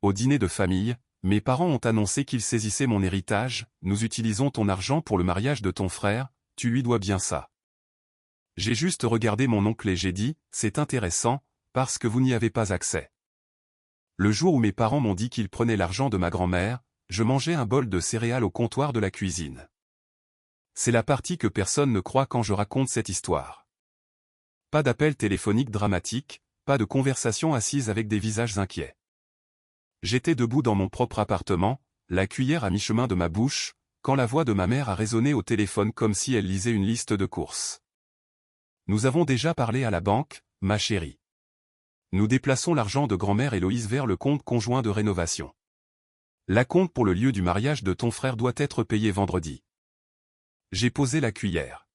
au dîner de famille, mes parents ont annoncé qu'ils saisissaient mon héritage. Nous utilisons ton argent pour le mariage de ton frère, tu lui dois bien ça. J'ai juste regardé mon oncle et j'ai dit, c'est intéressant, parce que vous n'y avez pas accès. Le jour où mes parents m'ont dit qu'ils prenaient l'argent de ma grand-mère, je mangeais un bol de céréales au comptoir de la cuisine. C'est la partie que personne ne croit quand je raconte cette histoire. Pas d'appel téléphonique dramatique, pas de conversation assise avec des visages inquiets. J'étais debout dans mon propre appartement, la cuillère à mi-chemin de ma bouche, quand la voix de ma mère a résonné au téléphone comme si elle lisait une liste de courses. Nous avons déjà parlé à la banque, ma chérie. Nous déplaçons l'argent de grand-mère Héloïse vers le compte conjoint de rénovation. L'acompte pour le lieu du mariage de ton frère doit être payé vendredi. J'ai posé la cuillère.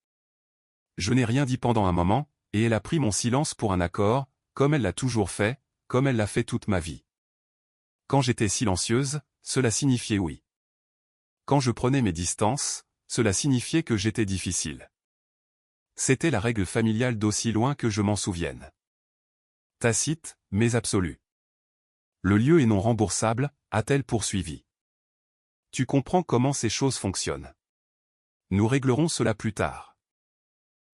Je n'ai rien dit pendant un moment, et elle a pris mon silence pour un accord, comme elle l'a toujours fait, comme elle l'a fait toute ma vie. Quand j'étais silencieuse, cela signifiait oui. Quand je prenais mes distances, cela signifiait que j'étais difficile. C'était la règle familiale d'aussi loin que je m'en souvienne. Tacite, mais absolue. Le lieu est non remboursable, a-t-elle poursuivi. Tu comprends comment ces choses fonctionnent. Nous réglerons cela plus tard.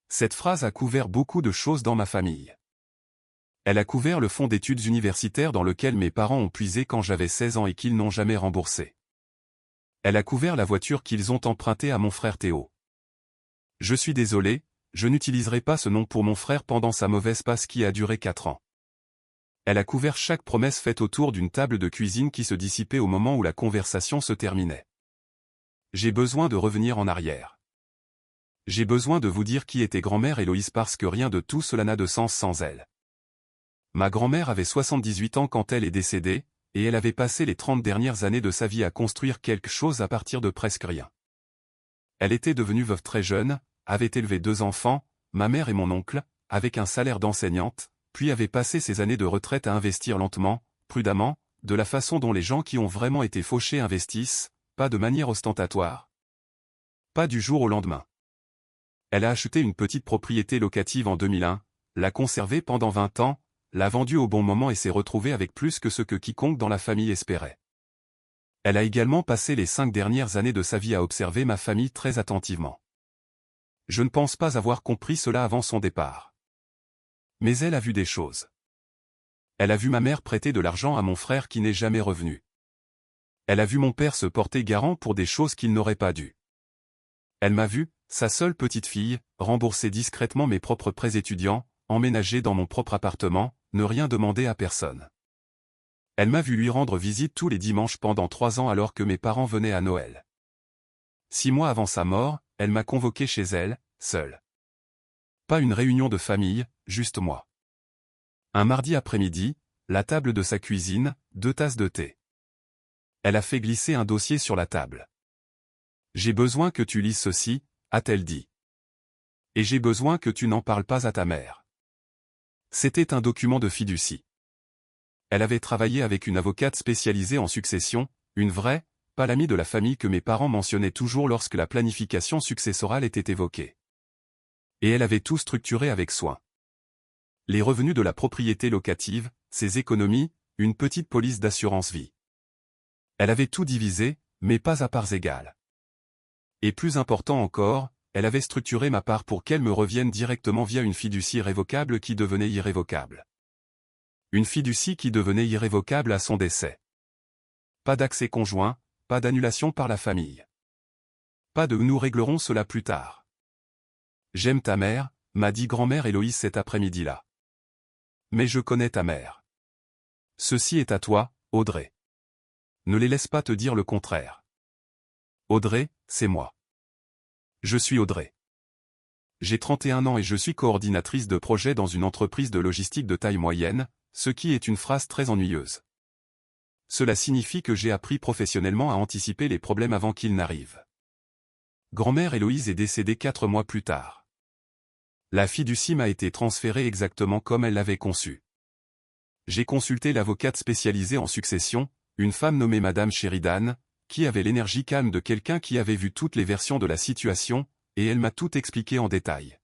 Cette phrase a couvert beaucoup de choses dans ma famille. Elle a couvert le fonds d'études universitaires dans lequel mes parents ont puisé quand j'avais 16 ans et qu'ils n'ont jamais remboursé. Elle a couvert la voiture qu'ils ont empruntée à mon frère Théo. Je suis désolé, je n'utiliserai pas ce nom pour mon frère pendant sa mauvaise passe qui a duré 4 ans. Elle a couvert chaque promesse faite autour d'une table de cuisine qui se dissipait au moment où la conversation se terminait. J'ai besoin de revenir en arrière. J'ai besoin de vous dire qui était grand-mère Héloïse parce que rien de tout cela n'a de sens sans elle. Ma grand-mère avait 78 ans quand elle est décédée, et elle avait passé les 30 dernières années de sa vie à construire quelque chose à partir de presque rien. Elle était devenue veuve très jeune, avait élevé 2 enfants, ma mère et mon oncle, avec un salaire d'enseignante, puis avait passé ses années de retraite à investir lentement, prudemment, de la façon dont les gens qui ont vraiment été fauchés investissent, pas de manière ostentatoire. Pas du jour au lendemain. Elle a acheté une petite propriété locative en 2001, l'a conservée pendant 20 ans, l'a vendue au bon moment et s'est retrouvée avec plus que ce que quiconque dans la famille espérait. Elle a également passé les 5 dernières années de sa vie à observer ma famille très attentivement. Je ne pense pas avoir compris cela avant son départ. Mais elle a vu des choses. Elle a vu ma mère prêter de l'argent à mon frère qui n'est jamais revenu. Elle a vu mon père se porter garant pour des choses qu'il n'aurait pas dû. Elle m'a vu, sa seule petite fille, rembourser discrètement mes propres prêts étudiants, emménager dans mon propre appartement, ne rien demander à personne. Elle m'a vu lui rendre visite tous les dimanches pendant 3 ans alors que mes parents venaient à Noël. 6 mois avant sa mort, elle m'a convoqué chez elle, seule. Pas une réunion de famille, juste moi. Un mardi après-midi, la table de sa cuisine, 2 tasses de thé. Elle a fait glisser un dossier sur la table. J'ai besoin que tu lises ceci, a-t-elle dit. Et j'ai besoin que tu n'en parles pas à ta mère. C'était un document de fiducie. Elle avait travaillé avec une avocate spécialisée en succession, une vraie, pas l'amie de la famille que mes parents mentionnaient toujours lorsque la planification successorale était évoquée. Et elle avait tout structuré avec soin. Les revenus de la propriété locative, ses économies, une petite police d'assurance vie. Elle avait tout divisé, mais pas à parts égales. Et plus important encore, elle avait structuré ma part pour qu'elle me revienne directement via une fiducie révocable qui devenait irrévocable. Une fiducie qui devenait irrévocable à son décès. Pas d'accès conjoint, pas d'annulation par la famille. Pas de « nous réglerons cela plus tard ». J'aime ta mère, m'a dit grand-mère Héloïse cet après-midi-là. Mais je connais ta mère. Ceci est à toi, Audrey. Ne les laisse pas te dire le contraire. Audrey, c'est moi. Je suis Audrey. J'ai 31 ans et je suis coordinatrice de projet dans une entreprise de logistique de taille moyenne, ce qui est une phrase très ennuyeuse. Cela signifie que j'ai appris professionnellement à anticiper les problèmes avant qu'ils n'arrivent. Grand-mère Héloïse est décédée 4 mois plus tard. La fiducie m'a été transférée exactement comme elle l'avait conçue. J'ai consulté l'avocate spécialisée en succession, une femme nommée Madame Sheridan, qui avait l'énergie calme de quelqu'un qui avait vu toutes les versions de la situation, et elle m'a tout expliqué en détail.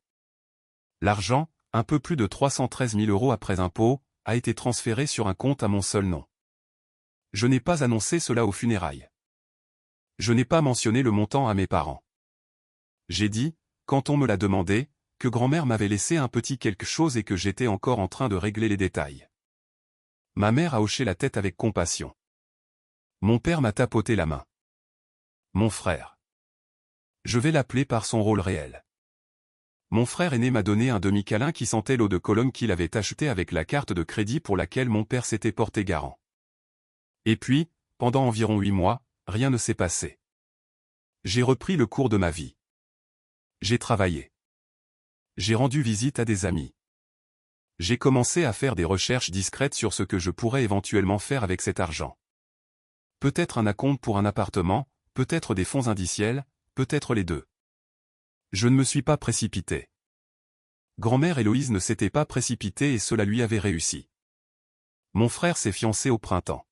L'argent, un peu plus de 313 000 € après impôt, a été transféré sur un compte à mon seul nom. Je n'ai pas annoncé cela aux funérailles. Je n'ai pas mentionné le montant à mes parents. J'ai dit, quand on me l'a demandé, que grand-mère m'avait laissé un petit quelque chose et que j'étais encore en train de régler les détails. Ma mère a hoché la tête avec compassion. Mon père m'a tapoté la main. Mon frère. Je vais l'appeler par son rôle réel. Mon frère aîné m'a donné un demi-câlin qui sentait l'eau de Cologne qu'il avait acheté avec la carte de crédit pour laquelle mon père s'était porté garant. Et puis, pendant environ 8 mois, rien ne s'est passé. J'ai repris le cours de ma vie. J'ai travaillé. J'ai rendu visite à des amis. J'ai commencé à faire des recherches discrètes sur ce que je pourrais éventuellement faire avec cet argent. Peut-être un acompte pour un appartement, peut-être des fonds indiciels, peut-être les deux. Je ne me suis pas précipité. Grand-mère Héloïse ne s'était pas précipitée et cela lui avait réussi. Mon frère s'est fiancé au printemps.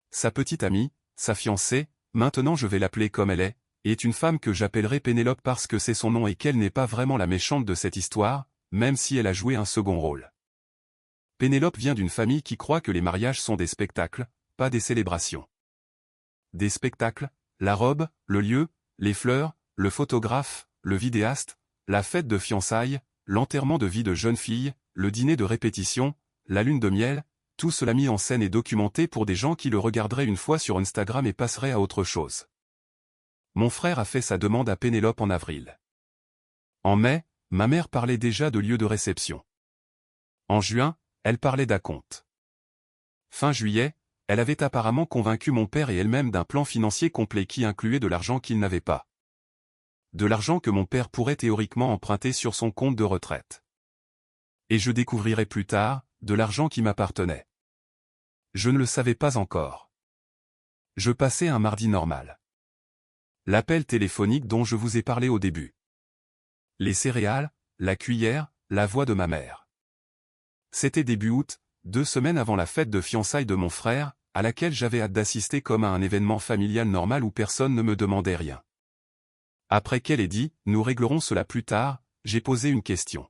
Sa petite amie, sa fiancée, maintenant je vais l'appeler comme elle est une femme que j'appellerai Pénélope parce que c'est son nom et qu'elle n'est pas vraiment la méchante de cette histoire, même si elle a joué un second rôle. Pénélope vient d'une famille qui croit que les mariages sont des spectacles, pas des célébrations. Des spectacles, la robe, le lieu, les fleurs, le photographe, le vidéaste, la fête de fiançailles, l'enterrement de vie de jeune fille, le dîner de répétition, la lune de miel, tout cela mis en scène et documenté pour des gens qui le regarderaient une fois sur Instagram et passeraient à autre chose. Mon frère a fait sa demande à Pénélope en avril. En mai, ma mère parlait déjà de lieu de réception. En juin, elle parlait d'acompte. Fin juillet, elle avait apparemment convaincu mon père et elle-même d'un plan financier complet qui incluait de l'argent qu'il n'avait pas. De l'argent que mon père pourrait théoriquement emprunter sur son compte de retraite. Et je découvrirai plus tard, de l'argent qui m'appartenait. Je ne le savais pas encore. Je passais un mardi normal. L'appel téléphonique dont je vous ai parlé au début. Les céréales, la cuillère, la voix de ma mère. C'était début août, 2 semaines avant la fête de fiançailles de mon frère, à laquelle j'avais hâte d'assister comme à un événement familial normal où personne ne me demandait rien. Après qu'elle ait dit « Nous réglerons cela plus tard », j'ai posé une question.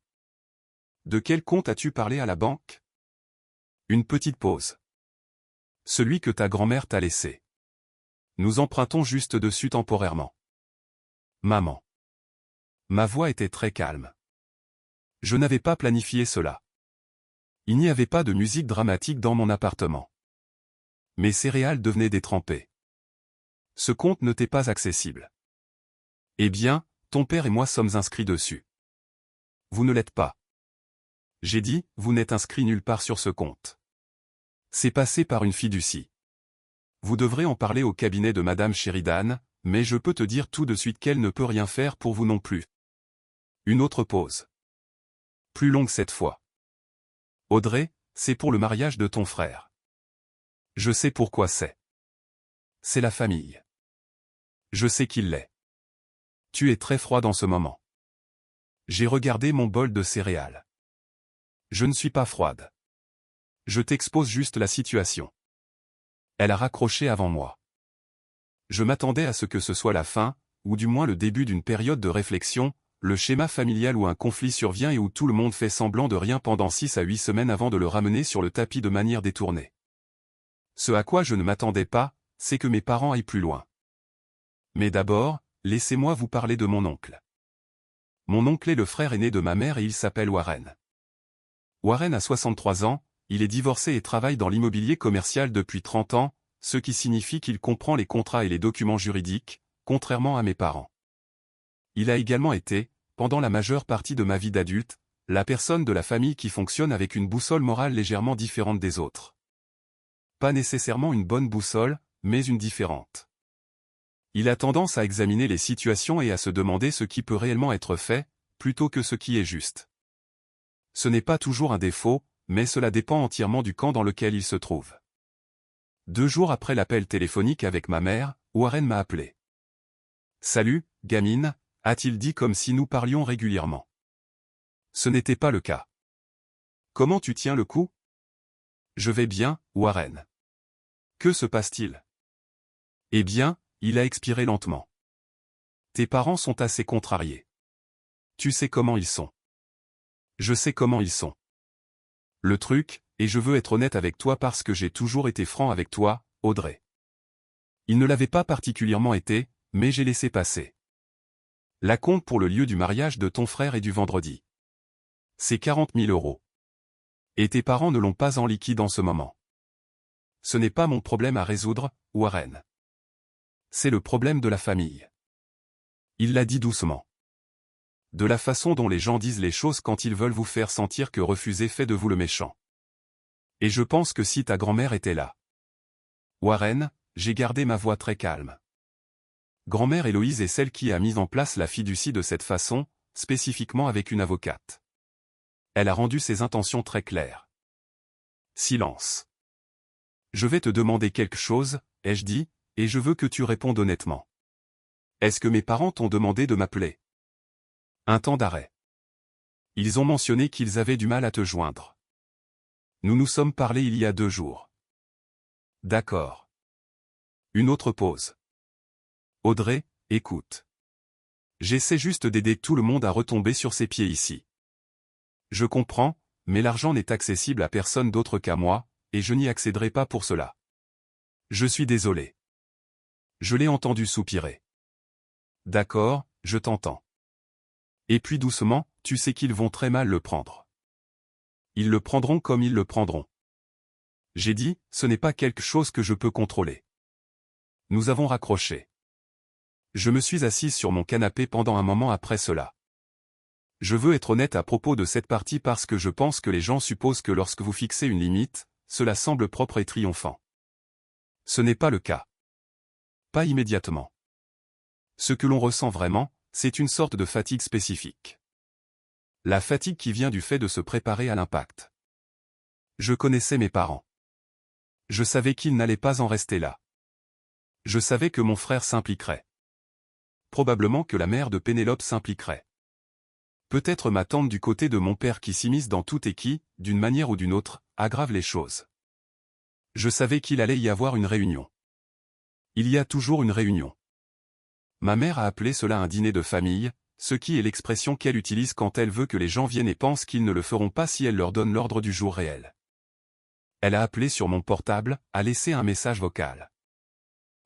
« De quel compte as-tu parlé à la banque ?» Une petite pause. « Celui que ta grand-mère t'a laissé. Nous empruntons juste dessus temporairement. » Maman. Ma voix était très calme. Je n'avais pas planifié cela. Il n'y avait pas de musique dramatique dans mon appartement. Mes céréales devenaient détrempées. Ce compte n'était pas accessible. Eh bien, ton père et moi sommes inscrits dessus. Vous ne l'êtes pas. J'ai dit, vous n'êtes inscrit nulle part sur ce compte. C'est passé par une fiducie. Vous devrez en parler au cabinet de Madame Sheridan, mais je peux te dire tout de suite qu'elle ne peut rien faire pour vous non plus. Une autre pause. Plus longue cette fois. Audrey, c'est pour le mariage de ton frère. Je sais pourquoi c'est. C'est la famille. Je sais qu'il l'est. Tu es très froid dans ce moment. J'ai regardé mon bol de céréales. Je ne suis pas froide. Je t'expose juste la situation. Elle a raccroché avant moi. Je m'attendais à ce que ce soit la fin, ou du moins le début d'une période de réflexion, le schéma familial où un conflit survient et où tout le monde fait semblant de rien pendant 6 à 8 semaines avant de le ramener sur le tapis de manière détournée. Ce à quoi je ne m'attendais pas, c'est que mes parents aillent plus loin. Mais d'abord, laissez-moi vous parler de mon oncle. Mon oncle est le frère aîné de ma mère et il s'appelle Warren. Warren a 63 ans, il est divorcé et travaille dans l'immobilier commercial depuis 30 ans, ce qui signifie qu'il comprend les contrats et les documents juridiques, contrairement à mes parents. Il a également été, pendant la majeure partie de ma vie d'adulte, la personne de la famille qui fonctionne avec une boussole morale légèrement différente des autres. Pas nécessairement une bonne boussole, mais une différente. Il a tendance à examiner les situations et à se demander ce qui peut réellement être fait, plutôt que ce qui est juste. Ce n'est pas toujours un défaut, mais cela dépend entièrement du camp dans lequel il se trouve. 2 jours après l'appel téléphonique avec ma mère, Warren m'a appelé. « Salut, gamine », a-t-il dit comme si nous parlions régulièrement. Ce n'était pas le cas. « Comment tu tiens le coup ? » Je vais bien, Warren. Que se passe-t-il ? Eh bien, il a expiré lentement. Tes parents sont assez contrariés. Tu sais comment ils sont. Je sais comment ils sont. Le truc, et je veux être honnête avec toi parce que j'ai toujours été franc avec toi, Audrey. Il ne l'avait pas particulièrement été, mais j'ai laissé passer. L'acompte pour le lieu du mariage de ton frère est du vendredi. C'est 40 000 €. Et tes parents ne l'ont pas en liquide en ce moment. Ce n'est pas mon problème à résoudre, Warren. C'est le problème de la famille. Il l'a dit doucement. De la façon dont les gens disent les choses quand ils veulent vous faire sentir que refuser fait de vous le méchant. Et je pense que si ta grand-mère était là. Warren, j'ai gardé ma voix très calme. Grand-mère Héloïse est celle qui a mis en place la fiducie de cette façon, spécifiquement avec une avocate. Elle a rendu ses intentions très claires. Silence. Je vais te demander quelque chose, ai-je dit, et je veux que tu répondes honnêtement. Est-ce que mes parents t'ont demandé de m'appeler? Un temps d'arrêt. Ils ont mentionné qu'ils avaient du mal à te joindre. Nous nous sommes parlé il y a 2 jours. D'accord. Une autre pause. Audrey, écoute. J'essaie juste d'aider tout le monde à retomber sur ses pieds ici. Je comprends, mais l'argent n'est accessible à personne d'autre qu'à moi, et je n'y accéderai pas pour cela. Je suis désolé. Je l'ai entendu soupirer. D'accord, je t'entends. Et puis doucement, tu sais qu'ils vont très mal le prendre. Ils le prendront comme ils le prendront. J'ai dit, ce n'est pas quelque chose que je peux contrôler. Nous avons raccroché. Je me suis assise sur mon canapé pendant un moment après cela. Je veux être honnête à propos de cette partie parce que je pense que les gens supposent que lorsque vous fixez une limite, cela semble propre et triomphant. Ce n'est pas le cas. Pas immédiatement. Ce que l'on ressent vraiment, c'est une sorte de fatigue spécifique. La fatigue qui vient du fait de se préparer à l'impact. Je connaissais mes parents. Je savais qu'ils n'allaient pas en rester là. Je savais que mon frère s'impliquerait. Probablement que la mère de Pénélope s'impliquerait. Peut-être ma tante du côté de mon père qui s'immisce dans tout et qui, d'une manière ou d'une autre, aggrave les choses. Je savais qu'il allait y avoir une réunion. Il y a toujours une réunion. Ma mère a appelé cela un dîner de famille, ce qui est l'expression qu'elle utilise quand elle veut que les gens viennent et pensent qu'ils ne le feront pas si elle leur donne l'ordre du jour réel. Elle a appelé sur mon portable, a laissé un message vocal.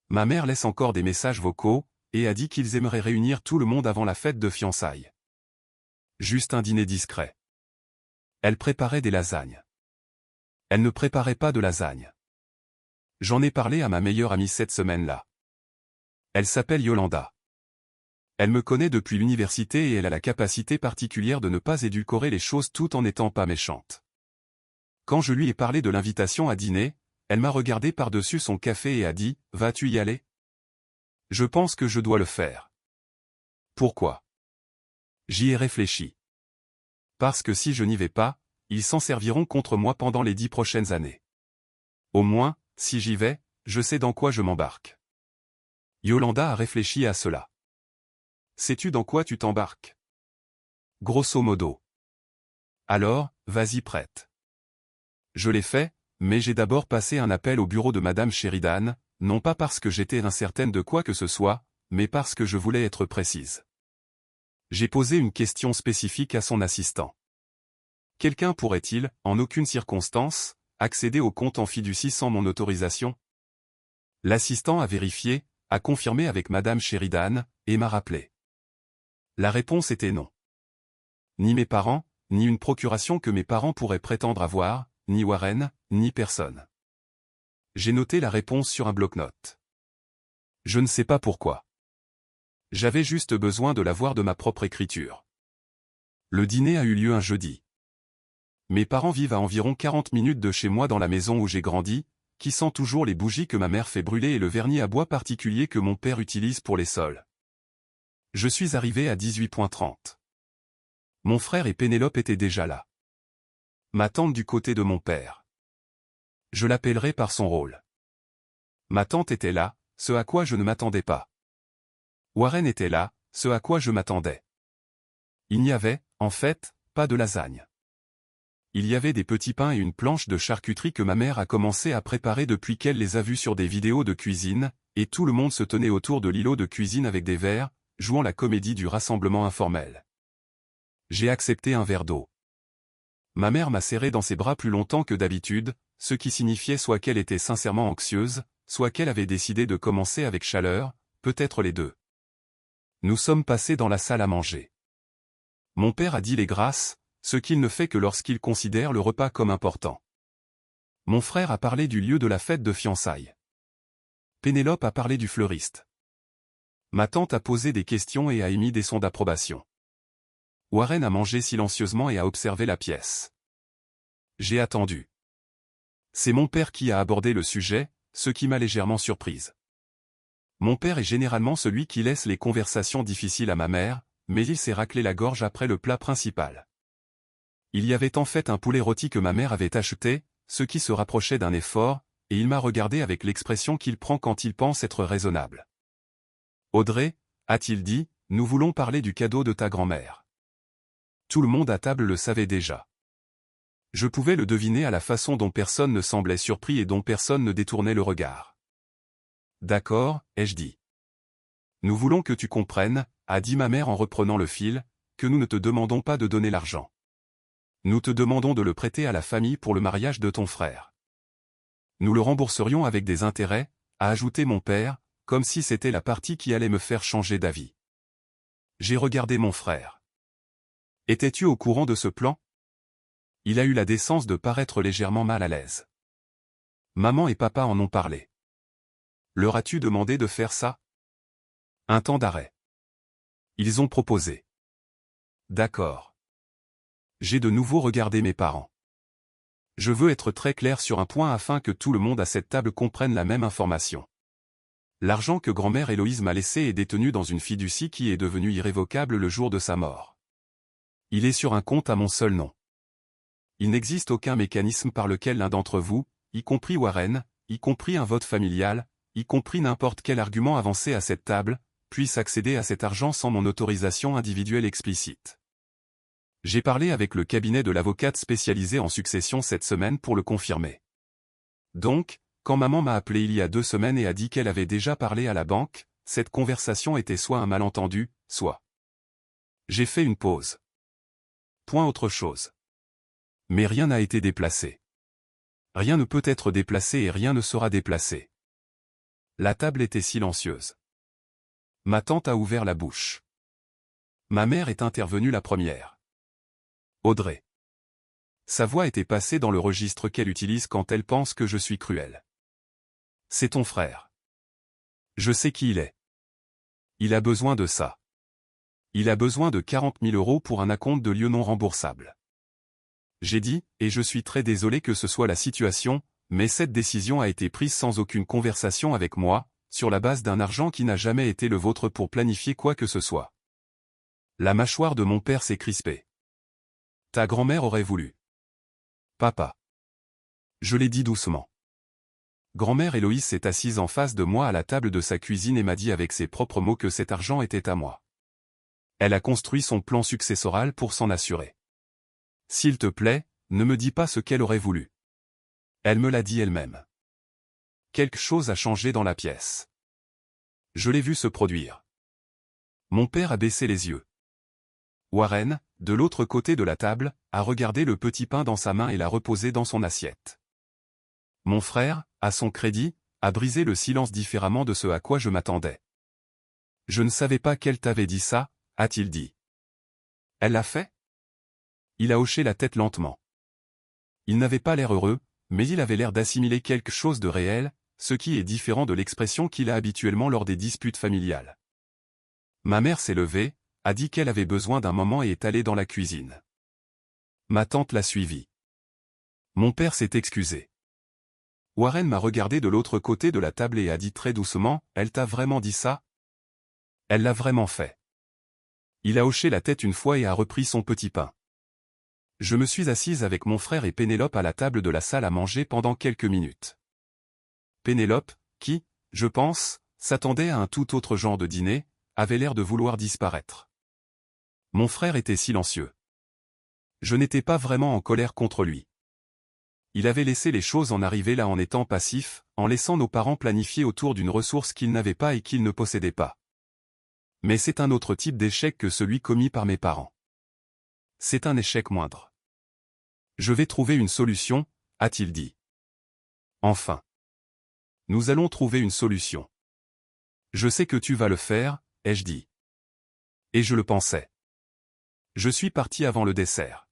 Ma mère laisse encore des messages vocaux, et a dit qu'ils aimeraient réunir tout le monde avant la fête de fiançailles. Juste un dîner discret. Elle préparait des lasagnes. Elle ne préparait pas de lasagne. J'en ai parlé à ma meilleure amie cette semaine-là. Elle s'appelle Yolanda. Elle me connaît depuis l'université et elle a la capacité particulière de ne pas édulcorer les choses tout en n'étant pas méchante. Quand je lui ai parlé de l'invitation à dîner, elle m'a regardé par-dessus son café et a dit « Vas-tu y aller ?» Je pense que je dois le faire. Pourquoi? J'y ai réfléchi. Parce que si je n'y vais pas, ils s'en serviront contre moi pendant les 10 prochaines années. Au moins, si j'y vais, je sais dans quoi je m'embarque. Yolanda a réfléchi à cela. Sais-tu dans quoi tu t'embarques? Grosso modo. Alors, vas-y prête. Je l'ai fait, mais j'ai d'abord passé un appel au bureau de Madame Sheridan, non pas parce que j'étais incertaine de quoi que ce soit, mais parce que je voulais être précise. J'ai posé une question spécifique à son assistant. Quelqu'un pourrait-il, en aucune circonstance, accéder au compte en fiducie sans mon autorisation? L'assistant a vérifié, a confirmé avec Madame Sheridan, et m'a rappelé. La réponse était non. Ni mes parents, ni une procuration que mes parents pourraient prétendre avoir, ni Warren, ni personne. J'ai noté la réponse sur un bloc-notes. Je ne sais pas pourquoi. J'avais juste besoin de la voir de ma propre écriture. Le dîner a eu lieu un jeudi. Mes parents vivent à environ 40 minutes de chez moi dans la maison où j'ai grandi, qui sent toujours les bougies que ma mère fait brûler et le vernis à bois particulier que mon père utilise pour les sols. Je suis arrivé à 18h30. Mon frère et Pénélope étaient déjà là. Ma tante du côté de mon père. Je l'appellerai par son rôle. Ma tante était là, ce à quoi je ne m'attendais pas. Warren était là, ce à quoi je m'attendais. Il n'y avait, en fait, pas de lasagne. Il y avait des petits pains et une planche de charcuterie que ma mère a commencé à préparer depuis qu'elle les a vus sur des vidéos de cuisine, et tout le monde se tenait autour de l'îlot de cuisine avec des verres, jouant la comédie du rassemblement informel. J'ai accepté un verre d'eau. Ma mère m'a serré dans ses bras plus longtemps que d'habitude, ce qui signifiait soit qu'elle était sincèrement anxieuse, soit qu'elle avait décidé de commencer avec chaleur, peut-être les deux. Nous sommes passés dans la salle à manger. Mon père a dit les grâces, ce qu'il ne fait que lorsqu'il considère le repas comme important. Mon frère a parlé du lieu de la fête de fiançailles. Pénélope a parlé du fleuriste. Ma tante a posé des questions et a émis des sons d'approbation. Warren a mangé silencieusement et a observé la pièce. J'ai attendu. C'est mon père qui a abordé le sujet, ce qui m'a légèrement surprise. Mon père est généralement celui qui laisse les conversations difficiles à ma mère, mais il s'est raclé la gorge après le plat principal. Il y avait en fait un poulet rôti que ma mère avait acheté, ce qui se rapprochait d'un effort, et il m'a regardé avec l'expression qu'il prend quand il pense être raisonnable. Audrey, a-t-il dit, nous voulons parler du cadeau de ta grand-mère. Tout le monde à table le savait déjà. Je pouvais le deviner à la façon dont personne ne semblait surpris et dont personne ne détournait le regard. D'accord, ai-je dit. Nous voulons que tu comprennes, a dit ma mère en reprenant le fil, que nous ne te demandons pas de donner l'argent. Nous te demandons de le prêter à la famille pour le mariage de ton frère. Nous le rembourserions avec des intérêts, a ajouté mon père, comme si c'était la partie qui allait me faire changer d'avis. J'ai regardé mon frère. Étais-tu au courant de ce plan? Il a eu la décence de paraître légèrement mal à l'aise. Maman et papa en ont parlé. Leur as-tu demandé de faire ça? Un temps d'arrêt. Ils ont proposé. D'accord. J'ai de nouveau regardé mes parents. Je veux être très clair sur un point afin que tout le monde à cette table comprenne la même information. L'argent que grand-mère Héloïse m'a laissé est détenu dans une fiducie qui est devenue irrévocable le jour de sa mort. Il est sur un compte à mon seul nom. Il n'existe aucun mécanisme par lequel l'un d'entre vous, y compris Warren, y compris un vote familial, y compris n'importe quel argument avancé à cette table, puisse accéder à cet argent sans mon autorisation individuelle explicite. J'ai parlé avec le cabinet de l'avocate spécialisée en succession cette semaine pour le confirmer. Donc, quand maman m'a appelé il y a 2 semaines et a dit qu'elle avait déjà parlé à la banque, cette conversation était soit un malentendu, soit... J'ai fait une pause. Point autre chose. Mais rien n'a été déplacé. Rien ne peut être déplacé et rien ne sera déplacé. La table était silencieuse. Ma tante a ouvert la bouche. Ma mère est intervenue la première. Audrey. Sa voix était passée dans le registre qu'elle utilise quand elle pense que je suis cruel. C'est ton frère. Je sais qui il est. Il a besoin de ça. Il a besoin de 40 000 € pour un acompte de lieu non remboursable. J'ai dit, et je suis très désolé que ce soit la situation, mais cette décision a été prise sans aucune conversation avec moi, sur la base d'un argent qui n'a jamais été le vôtre pour planifier quoi que ce soit. La mâchoire de mon père s'est crispée. Ta grand-mère aurait voulu. Papa. Je l'ai dit doucement. Grand-mère Héloïse s'est assise en face de moi à la table de sa cuisine et m'a dit avec ses propres mots que cet argent était à moi. Elle a construit son plan successoral pour s'en assurer. S'il te plaît, ne me dis pas ce qu'elle aurait voulu. Elle me l'a dit elle-même. Quelque chose a changé dans la pièce. Je l'ai vu se produire. Mon père a baissé les yeux. Warren, de l'autre côté de la table, a regardé le petit pain dans sa main et l'a reposé dans son assiette. Mon frère, à son crédit, a brisé le silence différemment de ce à quoi je m'attendais. Je ne savais pas qu'elle t'avait dit ça, a-t-il dit. Elle l'a fait? Il a hoché la tête lentement. Il n'avait pas l'air heureux, mais il avait l'air d'assimiler quelque chose de réel, ce qui est différent de l'expression qu'il a habituellement lors des disputes familiales. Ma mère s'est levée, a dit qu'elle avait besoin d'un moment et est allée dans la cuisine. Ma tante l'a suivie. Mon père s'est excusé. Warren m'a regardé de l'autre côté de la table et a dit très doucement, « Elle t'a vraiment dit ça ?» Elle l'a vraiment fait. Il a hoché la tête une fois et a repris son petit pain. Je me suis assise avec mon frère et Pénélope à la table de la salle à manger pendant quelques minutes. Pénélope, qui, je pense, s'attendait à un tout autre genre de dîner, avait l'air de vouloir disparaître. Mon frère était silencieux. Je n'étais pas vraiment en colère contre lui. Il avait laissé les choses en arriver là en étant passif, en laissant nos parents planifier autour d'une ressource qu'ils n'avaient pas et qu'ils ne possédaient pas. Mais c'est un autre type d'échec que celui commis par mes parents. C'est un échec moindre. Je vais trouver une solution, a-t-il dit. Enfin. Nous allons trouver une solution. Je sais que tu vas le faire, ai-je dit. Et je le pensais. Je suis parti avant le dessert.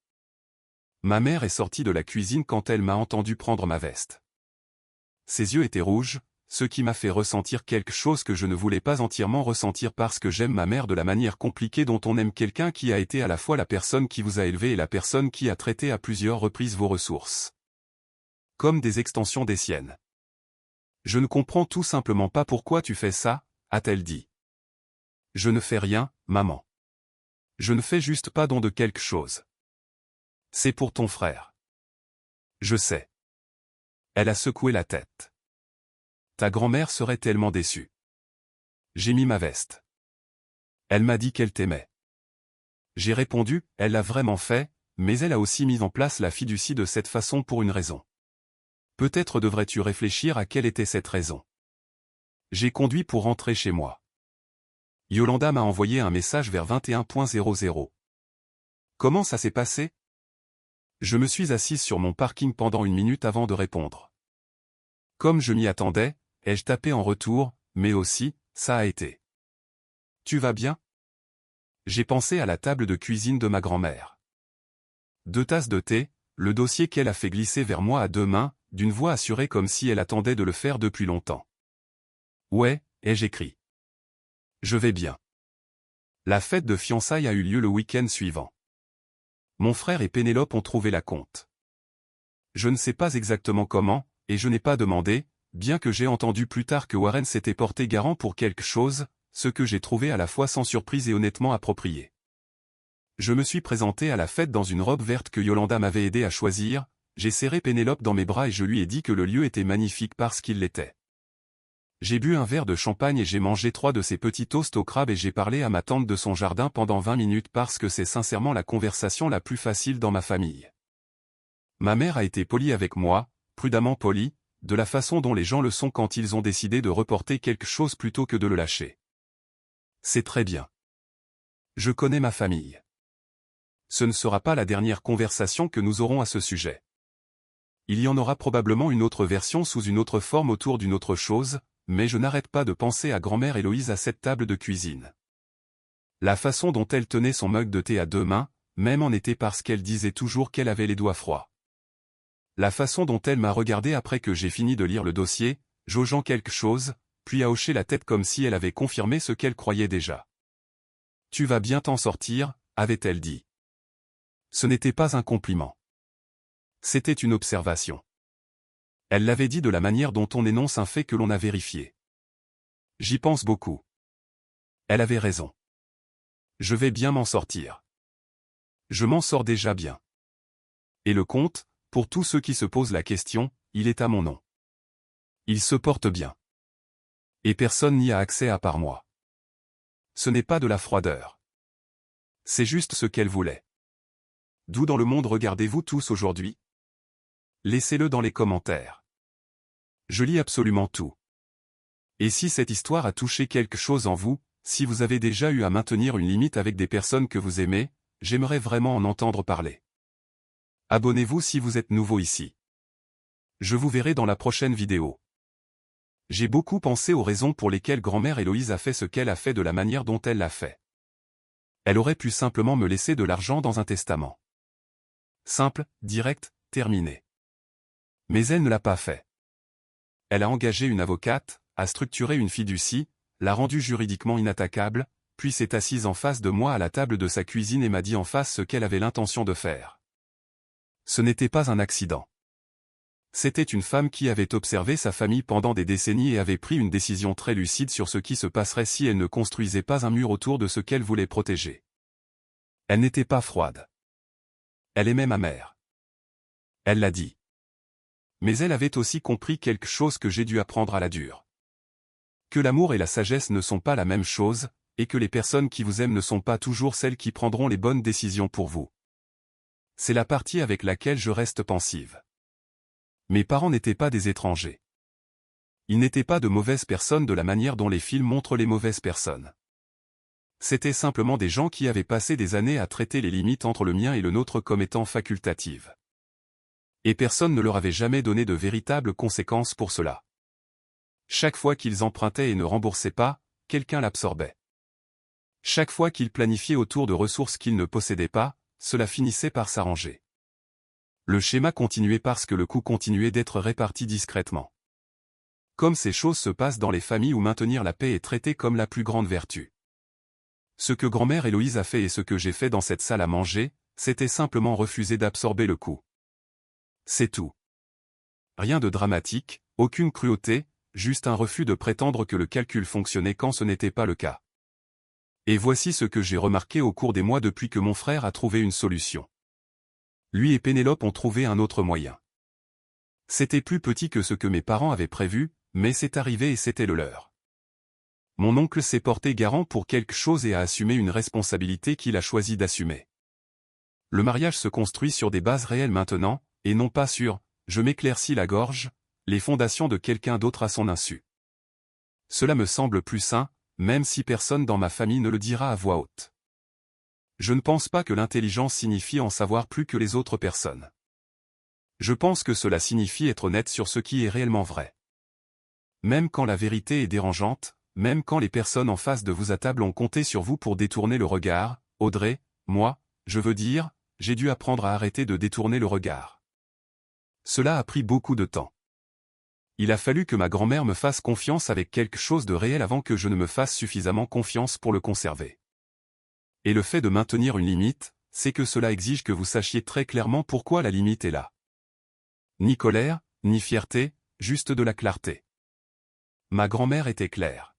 Ma mère est sortie de la cuisine quand elle m'a entendu prendre ma veste. Ses yeux étaient rouges, ce qui m'a fait ressentir quelque chose que je ne voulais pas entièrement ressentir parce que j'aime ma mère de la manière compliquée dont on aime quelqu'un qui a été à la fois la personne qui vous a élevé et la personne qui a traité à plusieurs reprises vos ressources. Comme des extensions des siennes. Je ne comprends tout simplement pas pourquoi tu fais ça, a-t-elle dit. Je ne fais rien, maman. Je ne fais juste pas don de quelque chose. C'est pour ton frère. Je sais. Elle a secoué la tête. Ta grand-mère serait tellement déçue. J'ai mis ma veste. Elle m'a dit qu'elle t'aimait. J'ai répondu, elle l'a vraiment fait, mais elle a aussi mis en place la fiducie de cette façon pour une raison. Peut-être devrais-tu réfléchir à quelle était cette raison. J'ai conduit pour rentrer chez moi. Yolanda m'a envoyé un message vers 21h00. Comment ça s'est passé? Je me suis assise sur mon parking pendant 1 minute avant de répondre. Comme je m'y attendais, ai-je tapé en retour, mais aussi, ça a été. Tu vas bien? J'ai pensé à la table de cuisine de ma grand-mère. 2 tasses de thé, le dossier qu'elle a fait glisser vers moi à 2 mains, d'une voix assurée comme si elle attendait de le faire depuis longtemps. Ouais, ai-je écrit. Je vais bien. La fête de fiançailles a eu lieu le week-end suivant. Mon frère et Pénélope ont trouvé la compte. Je ne sais pas exactement comment, et je n'ai pas demandé, bien que j'ai entendu plus tard que Warren s'était porté garant pour quelque chose, ce que j'ai trouvé à la fois sans surprise et honnêtement approprié. Je me suis présenté à la fête dans une robe verte que Yolanda m'avait aidé à choisir, j'ai serré Pénélope dans mes bras et je lui ai dit que le lieu était magnifique parce qu'il l'était. J'ai bu un verre de champagne et j'ai mangé 3 de ces petits toasts au crabe et j'ai parlé à ma tante de son jardin pendant 20 minutes parce que c'est sincèrement la conversation la plus facile dans ma famille. Ma mère a été polie avec moi, prudemment polie, de la façon dont les gens le sont quand ils ont décidé de reporter quelque chose plutôt que de le lâcher. C'est très bien. Je connais ma famille. Ce ne sera pas la dernière conversation que nous aurons à ce sujet. Il y en aura probablement une autre version sous une autre forme autour d'une autre chose, mais je n'arrête pas de penser à grand-mère Héloïse à cette table de cuisine. La façon dont elle tenait son mug de thé à 2 mains, même en été parce qu'elle disait toujours qu'elle avait les doigts froids. La façon dont elle m'a regardé après que j'ai fini de lire le dossier, jaugeant quelque chose, puis a hoché la tête comme si elle avait confirmé ce qu'elle croyait déjà. Tu vas bien t'en sortir, avait-elle dit. Ce n'était pas un compliment. C'était une observation. Elle l'avait dit de la manière dont on énonce un fait que l'on a vérifié. J'y pense beaucoup. Elle avait raison. Je vais bien m'en sortir. Je m'en sors déjà bien. Et le compte, pour tous ceux qui se posent la question, il est à mon nom. Il se porte bien. Et personne n'y a accès à part moi. Ce n'est pas de la froideur. C'est juste ce qu'elle voulait. D'où dans le monde regardez-vous tous aujourd'hui? Laissez-le dans les commentaires. Je lis absolument tout. Et si cette histoire a touché quelque chose en vous, si vous avez déjà eu à maintenir une limite avec des personnes que vous aimez, j'aimerais vraiment en entendre parler. Abonnez-vous si vous êtes nouveau ici. Je vous verrai dans la prochaine vidéo. J'ai beaucoup pensé aux raisons pour lesquelles grand-mère Héloïse a fait ce qu'elle a fait de la manière dont elle l'a fait. Elle aurait pu simplement me laisser de l'argent dans un testament. Simple, direct, terminé. Mais elle ne l'a pas fait. Elle a engagé une avocate, a structuré une fiducie, l'a rendue juridiquement inattaquable, puis s'est assise en face de moi à la table de sa cuisine et m'a dit en face ce qu'elle avait l'intention de faire. Ce n'était pas un accident. C'était une femme qui avait observé sa famille pendant des décennies et avait pris une décision très lucide sur ce qui se passerait si elle ne construisait pas un mur autour de ce qu'elle voulait protéger. Elle n'était pas froide. Elle aimait ma mère. Elle l'a dit. Mais elle avait aussi compris quelque chose que j'ai dû apprendre à la dure. Que l'amour et la sagesse ne sont pas la même chose, et que les personnes qui vous aiment ne sont pas toujours celles qui prendront les bonnes décisions pour vous. C'est la partie avec laquelle je reste pensive. Mes parents n'étaient pas des étrangers. Ils n'étaient pas de mauvaises personnes de la manière dont les films montrent les mauvaises personnes. C'étaient simplement des gens qui avaient passé des années à traiter les limites entre le mien et le nôtre comme étant facultatives. Et personne ne leur avait jamais donné de véritables conséquences pour cela. Chaque fois qu'ils empruntaient et ne remboursaient pas, quelqu'un l'absorbait. Chaque fois qu'ils planifiaient autour de ressources qu'ils ne possédaient pas, cela finissait par s'arranger. Le schéma continuait parce que le coût continuait d'être réparti discrètement. Comme ces choses se passent dans les familles où maintenir la paix est traité comme la plus grande vertu. Ce que grand-mère Héloïse a fait et ce que j'ai fait dans cette salle à manger, c'était simplement refuser d'absorber le coût. C'est tout. Rien de dramatique, aucune cruauté, juste un refus de prétendre que le calcul fonctionnait quand ce n'était pas le cas. Et voici ce que j'ai remarqué au cours des mois depuis que mon frère a trouvé une solution. Lui et Pénélope ont trouvé un autre moyen. C'était plus petit que ce que mes parents avaient prévu, mais c'est arrivé et c'était le leur. Mon oncle s'est porté garant pour quelque chose et a assumé une responsabilité qu'il a choisi d'assumer. Le mariage se construit sur des bases réelles maintenant, et non pas sur « je m'éclaircis la gorge », les fondations de quelqu'un d'autre à son insu. Cela me semble plus sain, même si personne dans ma famille ne le dira à voix haute. Je ne pense pas que l'intelligence signifie en savoir plus que les autres personnes. Je pense que cela signifie être honnête sur ce qui est réellement vrai. Même quand la vérité est dérangeante, même quand les personnes en face de vous à table ont compté sur vous pour détourner le regard, Audrey, moi, je veux dire, j'ai dû apprendre à arrêter de détourner le regard. Cela a pris beaucoup de temps. Il a fallu que ma grand-mère me fasse confiance avec quelque chose de réel avant que je ne me fasse suffisamment confiance pour le conserver. Et le fait de maintenir une limite, c'est que cela exige que vous sachiez très clairement pourquoi la limite est là. Ni colère, ni fierté, juste de la clarté. Ma grand-mère était claire.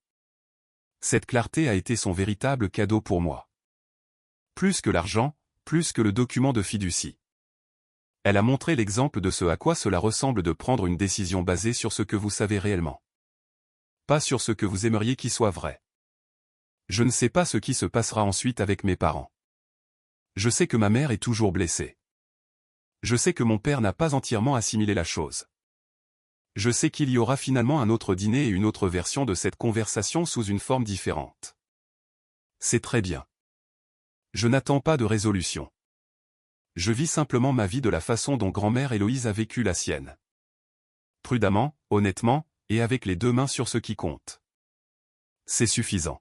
Cette clarté a été son véritable cadeau pour moi. Plus que l'argent, plus que le document de fiducie. Elle a montré l'exemple de ce à quoi cela ressemble de prendre une décision basée sur ce que vous savez réellement. Pas sur ce que vous aimeriez qu'il soit vrai. Je ne sais pas ce qui se passera ensuite avec mes parents. Je sais que ma mère est toujours blessée. Je sais que mon père n'a pas entièrement assimilé la chose. Je sais qu'il y aura finalement un autre dîner et une autre version de cette conversation sous une forme différente. C'est très bien. Je n'attends pas de résolution. Je vis simplement ma vie de la façon dont grand-mère Héloïse a vécu la sienne. Prudemment, honnêtement, et avec les deux mains sur ce qui compte. C'est suffisant.